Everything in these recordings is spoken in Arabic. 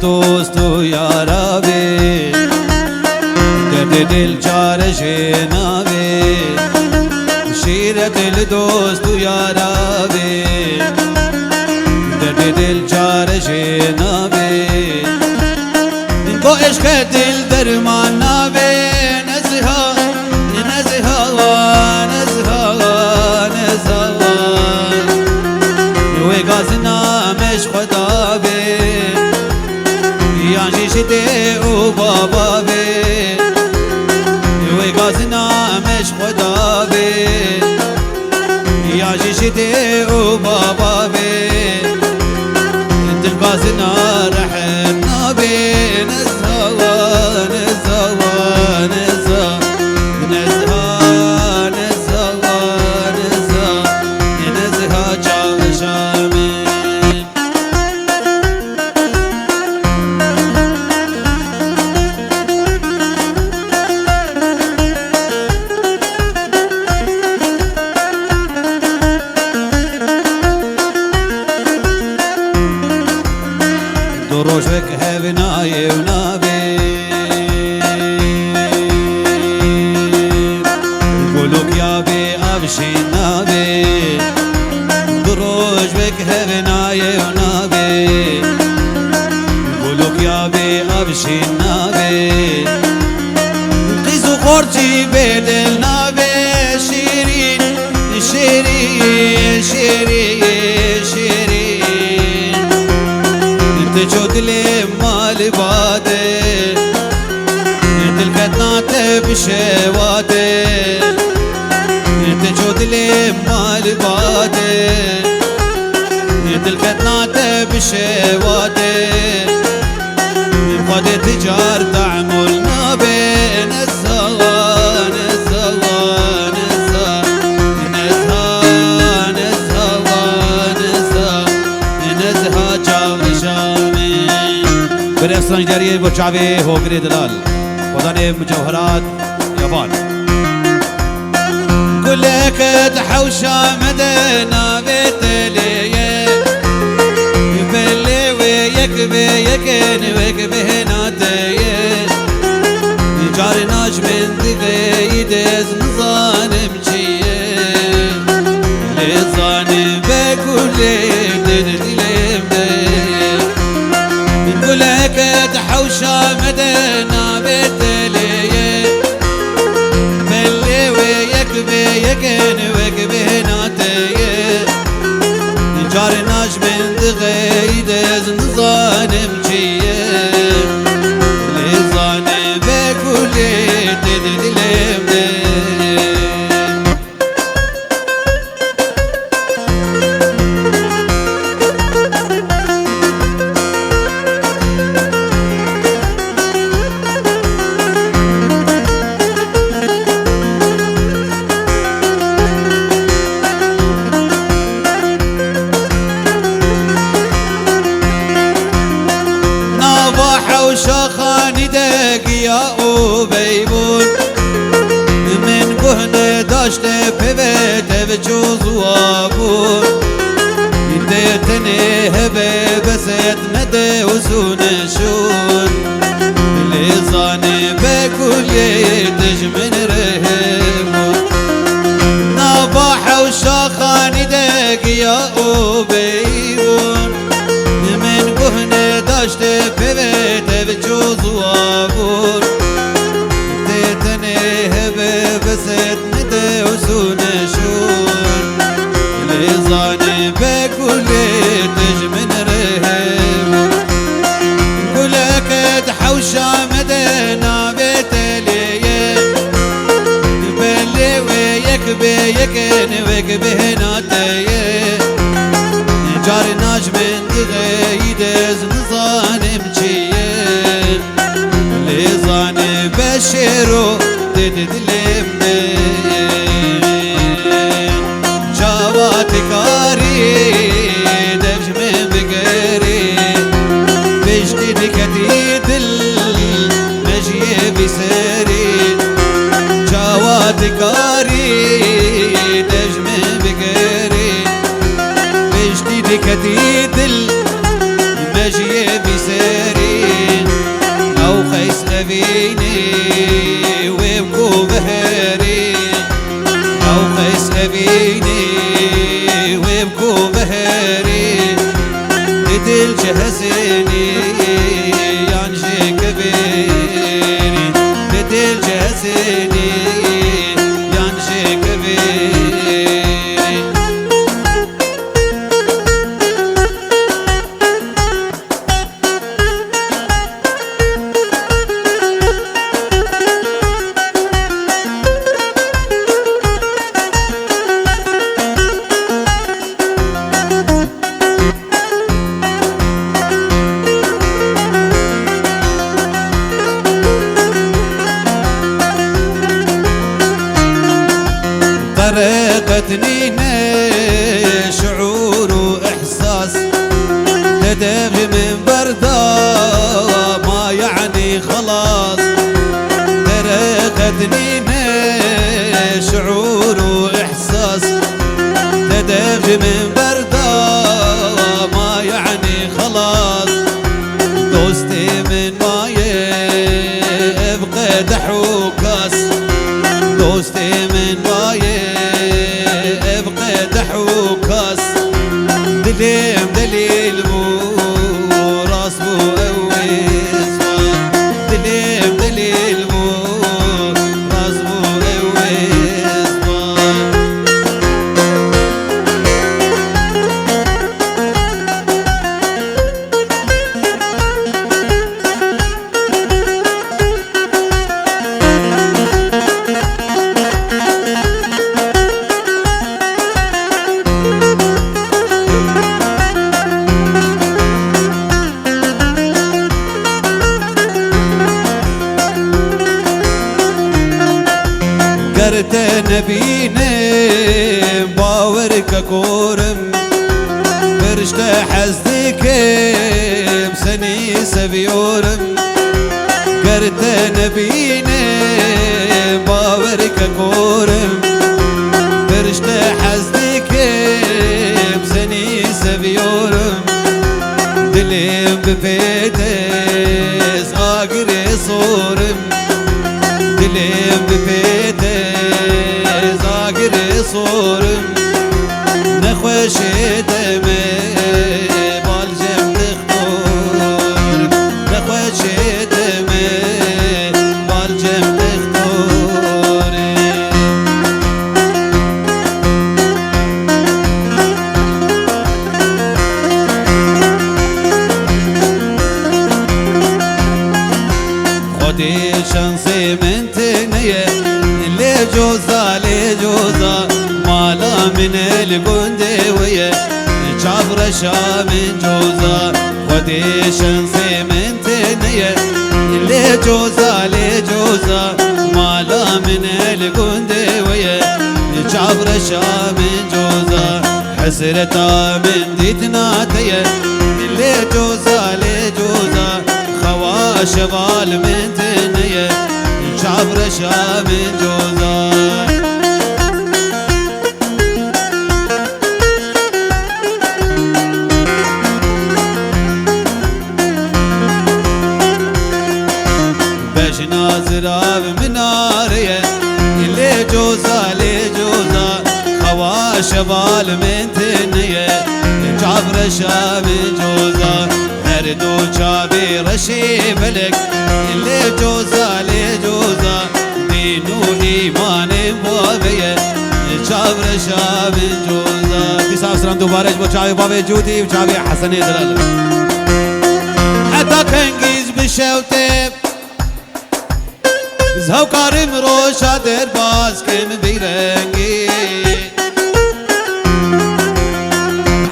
دوست و یارابی درد دل چارش نابی شیر دل دوست و یارابی درد دل چارش نابی با عشق دل درمان نابی نزها نزها نزها نزها وی گازنا مش خدا بی یانجی شده او بابا بی وی گازنا مش خدا بی یانجی شده او بابا بی دل گازنا رحم نابی نزها نزها نزها نزها نزها نزها نزها جامشامي دروشك هبناي ونابي قولوك يا بي أبشي نابي دروشك هبناي ونابي قولوك يا بي أبشي نابي قيسو خورجي بدل نابي شيرين شيرين شيرين شيرين انت جو دلي مال بادي دلكتنا بشوادي انت جو دلي مال بادي دلكتنا بشوادي خدي تجار تعمل نابي نزها نزها نزها نزها نزها نزها جاوي جامي برسان جاريه بچاوي هوگري دلال خدا نے مجوهرات يابان كلك تحوشا مدينة بتليه بلي ويك بيكن ويك بهناتيه جارناش من دغي دز نظانم چيه لظانم بكلي دلم كلك تحوشا مدينة بتليه بلي ويك بيكن ويك بهناتيه جارناش من دغي دز نظانم چيه لظانم بكلي دلم وشاخاني دق يا أبيبون من كهنة داشت ببيت بجوز وابون ديتني هبه بسيت مدى وسون شون لظاني بكل تجمن رهبون نباح وشاخاني دق يا أبيبون من كهنة داشت ببيت بجوز وابور ديتني هبه بسيت ندى وسون شون لظاني بكل تجمن رهب كلك تحوشا مدينة بتليه بلي ويك بيكن ويك بهناتيه جارناش من دغي دز نظانم چيه لظانم بشيرو ددلم جوات كاري دجم بقري بجدي دكتي دل مجيه بسري جوات كاري دجم بقري بجدي دكتي دل مجيه بسري أبيني وبكو بهري أو قيس أبيني وبكو بهري لدل جهزيني ينجي كبيري لدل جهزيني ينجي كبيري طرقتني شعور وإحساس ندب من بردا ما يعني خلاص طرقتني شعور وإحساس ندب من بردا ما يعني خلاص دوستي من ما يبقى دحوكاس دوستي من ما يبقى دحوكاس دليم دليل بو راس بو اويس دليم دليل بو راس بو اويس قرت نبينا باورك كورم برشت حزدك مسني سبيورم قرت نبينا باورك كورم برشت حزدك مسني سبيورم دليم ببيتس اقري صورم دليم ببيتس اقري صورم نخوشي دمي بالجم تختور نخوشي دمي بالجم تختور خدي شانسي من تنيه اللي جوزا لجوزا مالا من القندوية جابر شا من جوزا خدي شانسي من تنيه اللي جوزا لجوزا مالا من القندوية جابر شا من جوزا حسرتا من ديتناتيه اللي جوزا لجوزا خوا شغال من تنيه جابر شا من جوزا باش نازراب مناريه اللي جوزا لجوزا خوا شغال من تنيه جابر شا من جوزا هردو شابي رشي ملك اللي جوزا لجوزا دينو ايمان بابيه جابر شا من جوزا دي سلام دوباره بو چاوي بابي جودي وچاوي حسن دلال حتى كنگيز بشوتي زهو كارم روشا در باز كم بيرنگي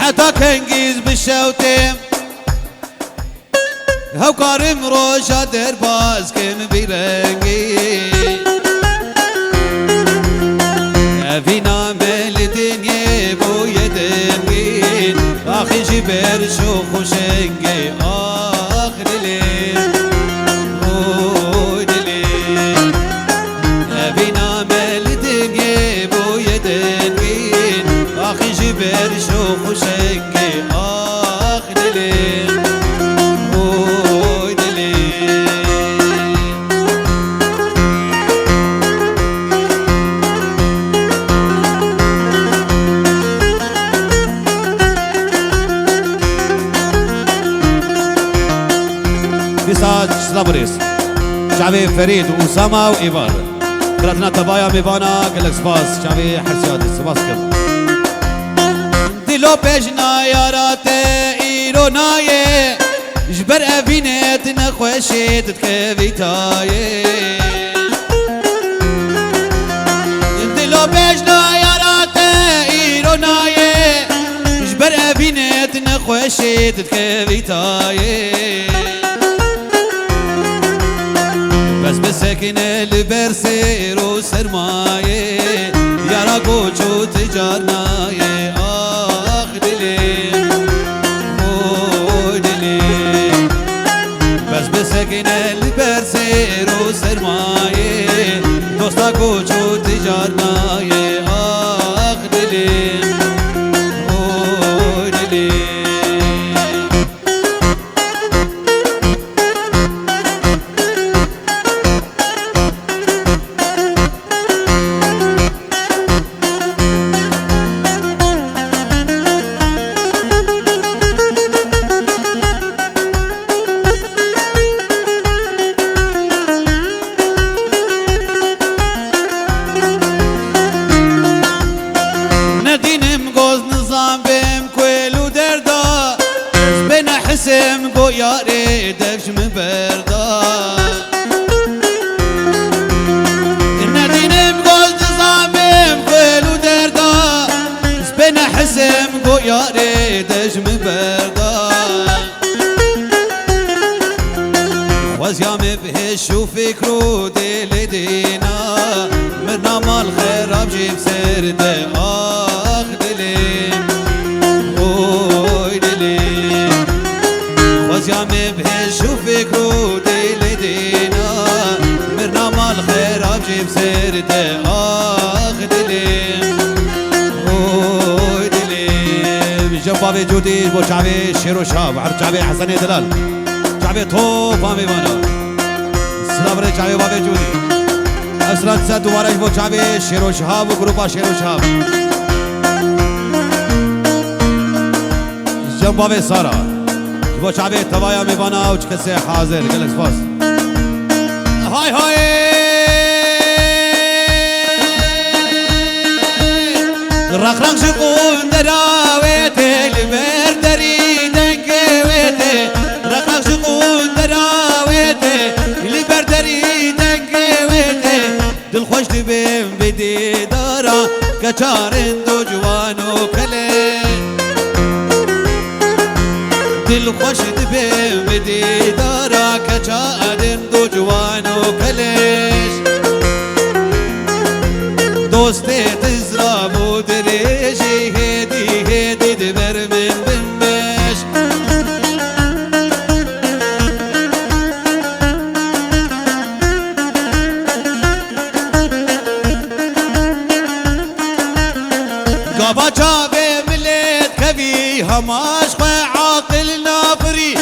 حتى كنگيز بشوتي هاو كارم روشا در باز كم بيرنگي افينا بالدنيا بو يدنگين اخي جبر شو خوشنگي اخر ليل بود ليل افينا بالدنيا بو يدنگين اخي جبر شو خوشنگي اخر ليل بود ليل سلابريس شعبي فريد وأسامة وإيفان قراتنا تبايا ميبانا قلك سباس شعبي حسيات سباس كم دلو بجنا يارات إيروناي جبر أبينت نخوشيت تكفيتاي دلو بجنا يارات إيروناي جبر أبينت نخوشيت تكفيتاي بس بسكن البرسير وسرماي يارا قوچو تجارناي آخ دلي دلي بس بسكن البرسير وسرماي دوستا قوچو تجارناي آخ دلي دلي حسم قو ياري دفش مبردا الندين مقول نظامم كلو دردا سبنا حسم قو ياري دفش مبردا وزيام بهش وفكرو دي دينا مرنا مال خير بجيب سرده آخ دلي اوي دلي وزيام بهش وفكرو دي دينا مرنا مال خير بجيب سرده آخ دلي اوي دلي جنبابي جودي بو شعبي شيرو شاب عرب شعبي حسني دلال شعبي توب امي بانا سلام شعبي بابي جودي اسرات سات دوباره بو شعبي شيرو شهاب وجروبا شيرو شهاب جنبابي سارا بو شعبي تبايا ميبانا وش كسي حاضر قالك سباس هاي هاي رخرخ شقون دراويتي البردري دنكويتي رخرخ شقون دراويتي البردري دنكويتي دل خوش دبيم بدي دارا كچارن دو جوانو كلين دل خوش دبيم بدي دارا كچارن دو جوانو كليش دوستي تزرابو دريجي هدي دبر من بمش قابا جابي مليت كبي هماش عاقل نافري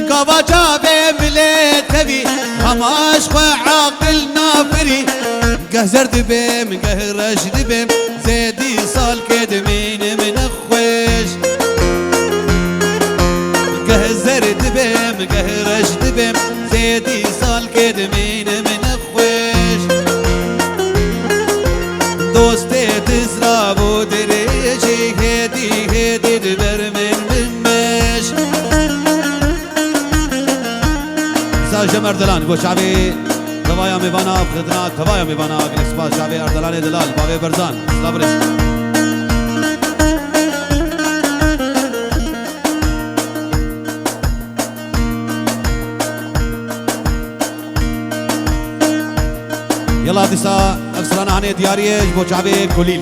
قابا جابي مليت كبي هماش عاقل نافري قهزر دبيم قهرش دبيم زيدي صال كدمين من اخوش قهزر دبيم قهرش دبيم زيدي صال كدمين من اخوش دوستي تزرابو دريجي هدي دبر من بمش ساجم اردلان بو شعبي تبايا ميبانا بخدنا تبايا ميبانا بالإسباس شعبي أردلاني دلال بابي برزان صبرش يلا ديسا أفسرانا عني دياريه بو شعبي كليل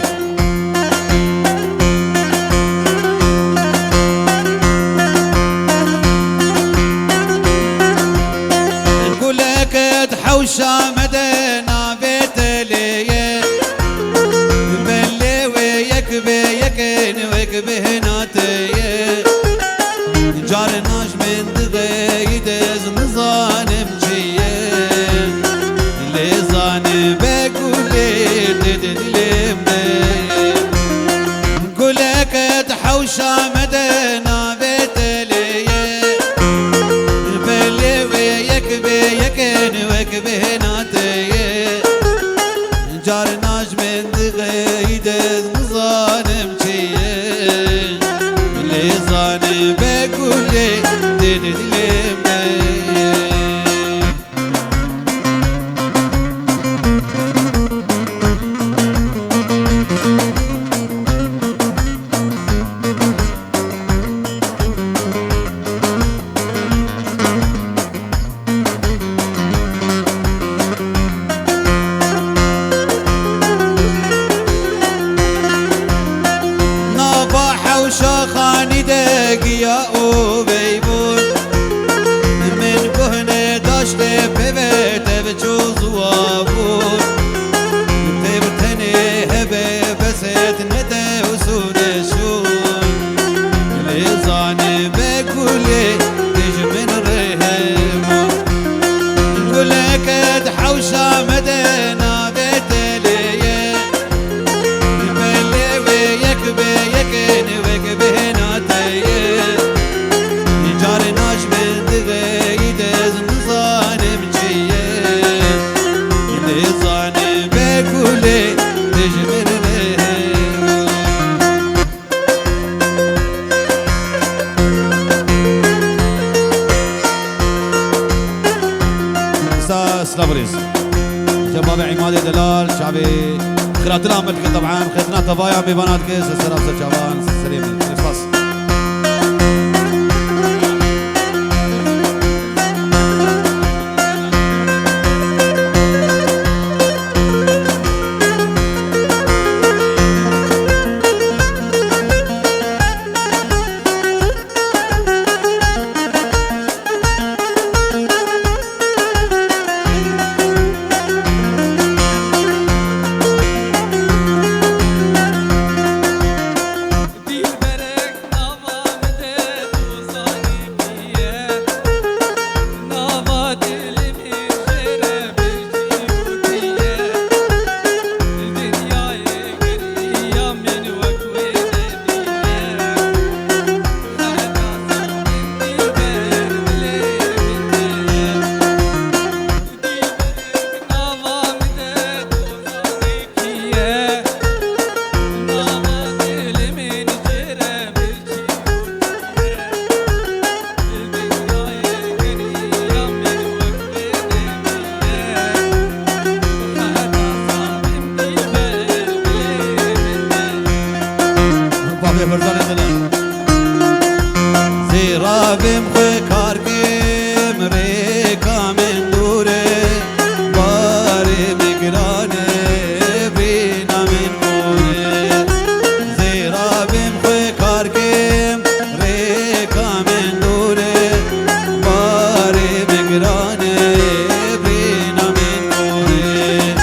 حوشا مدينة بيتليه بلي ويك بيكن ويك بهناتيه جارناش من دغيدز نظانم جيه اللي ظانم بكولي دلم ديه من دغيد نظانم چیه لیزانم بگوله دلیم شاخاني دقيا وبيبون من كهنة داشت ببيت بجوز وابون تبتني هبه بسيت ندى وسود شون ليزاني بكولي تج من رهيمون نقولك حوشة مدينة بتليه بلي ويك بيك سلابريز شباب عماد دلال شعبي خيرات العمل طبعا خدنا طبايا ببنات كيس السلام شعبان سليم الفاس زیرابم خوی کارگیم ریکا من دوره باری مگرانه بینا من موره زیرابم خوی کارگیم ریکا من دوره باری مگرانه بینا من موره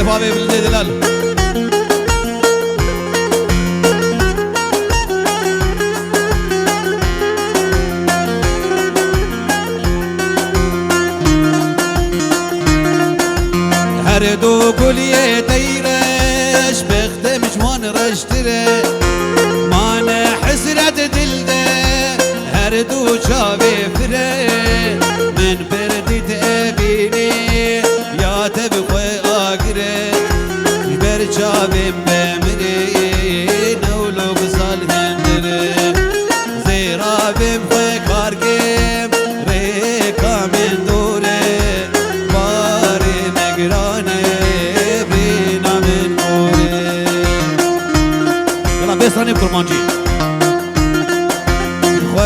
بابي بالليل دلال هردو كلية تيرش بخدم جوان رشتره مانا حسرة دلده هردو شابي فره من بردي تأبيني يا تبقى آقره برشابي بمري نولو بصال هندره زيرابي بخي كاركيم ريكا من دوره باري مقرانه بينا من موره يلا بيسراني بكرمانجي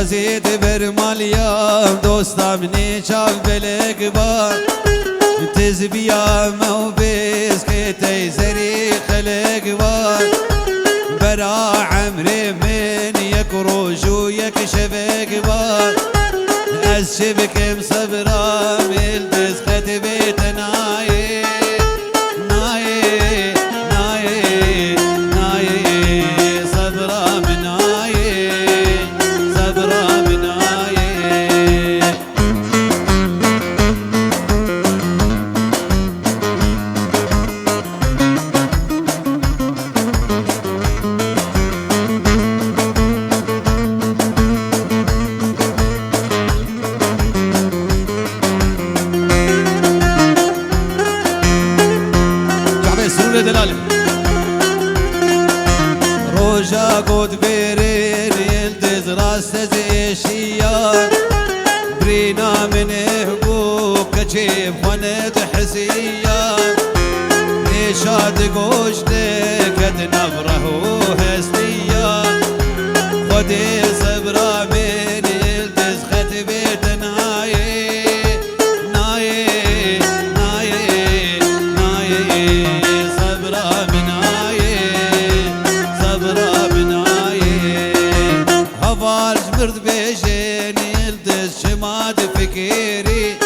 خوزید برمالیم دوستا منی چاو بلگ بار تز بیام و بیز که تیزری خلق بار برا عمري من یک روز و یک شبک بار از شبک مصبرم الدز خط بیت نایه نایه نایه نایه صبرم نایه صبرم نایه دلاله روجا قد بيرين يلدز راس زيشيا برينا من هبوك كشيف ونت حسيا نشاد قوشتك تنبره هستيا خدي صبرا من يلدز ختبت نايه نايه نايه نايه برد بيجين يلدز شماد فكيري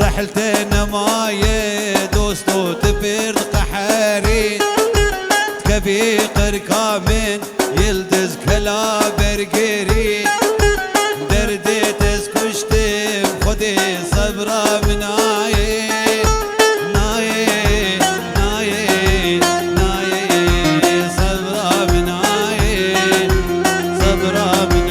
رحلت نمايه دوستو تبرد قحاري تكبي قركا من يلدز كلا برقيري دردي تسكشتم خدي صبرا من نايه نايه نايه نايه صبرا من نايه صبرا من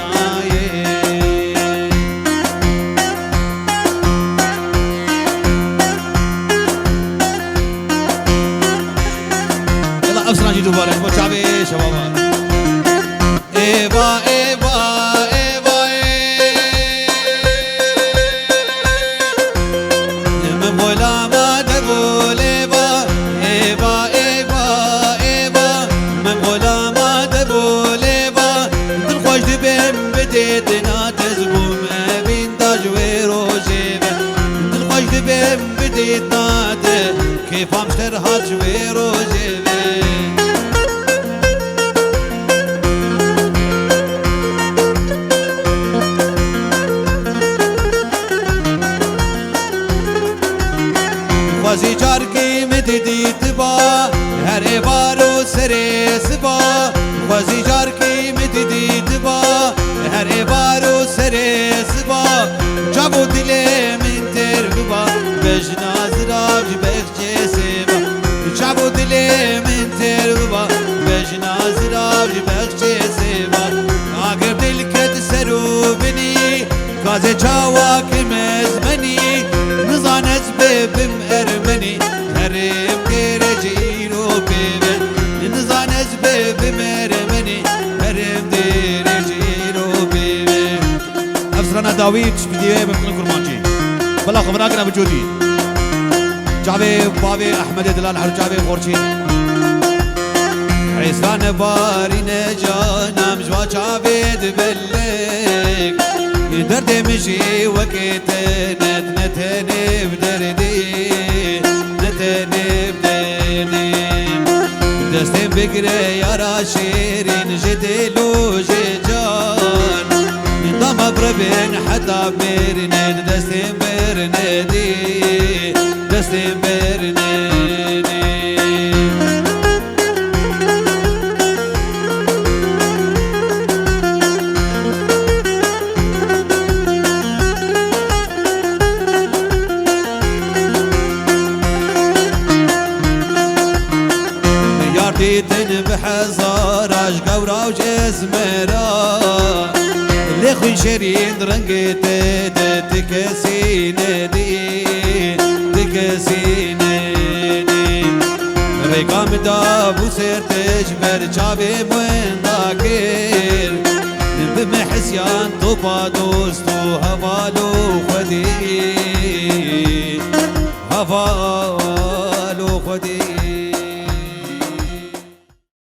أفسنا جيدو بارك بچاوي شبابا إيبا إيبا إيبا من بولا ما دبول إيبا إيبا إيبا إيبا من بولا ما دبول إيبا دل خوش دبين بديتنا تزبوم أبين داجوي روجيبا دل خوش دبين بديتنا كيف امشتر هاجوي روجيبا خوزی جارکی مدیدی تبا هر بارو سری سبا خوزی جارکی مدیدی تبا هر بارو سری سبا جابو دلی من تر ببا بجناز راج بخچه سبا جابو دلی من تر ببا بجناز راج بخچه سبا اگر دل کت سرو بنی کازه چاواک مزمنی نزانت ببم ارمني هرم درجيرو ببن نزانت ببم ارمني هرم درجيرو ببن افسرنا داويد فيديو بمكن كرمانجي بلا خبراكنا بجودي جابي بابي احمد دلال حرجابي غورشي عيسان باري نجانا مجوا جابي دبلك درد مشي وقت نتني بدردي نتني بدردي دستم بقري يا راشيرين جدلو جيجان نظام بربين حتى برند دستم برندي دستم برندي ديتن بحزاراش قورا وجزمرا اللي خوي شيرين رنقت تكسين دي تكسين دي ريقام دابو سيرتش برشابي موين ذاكر بمحسيان طوبا دوستو هفالو خدي هفالو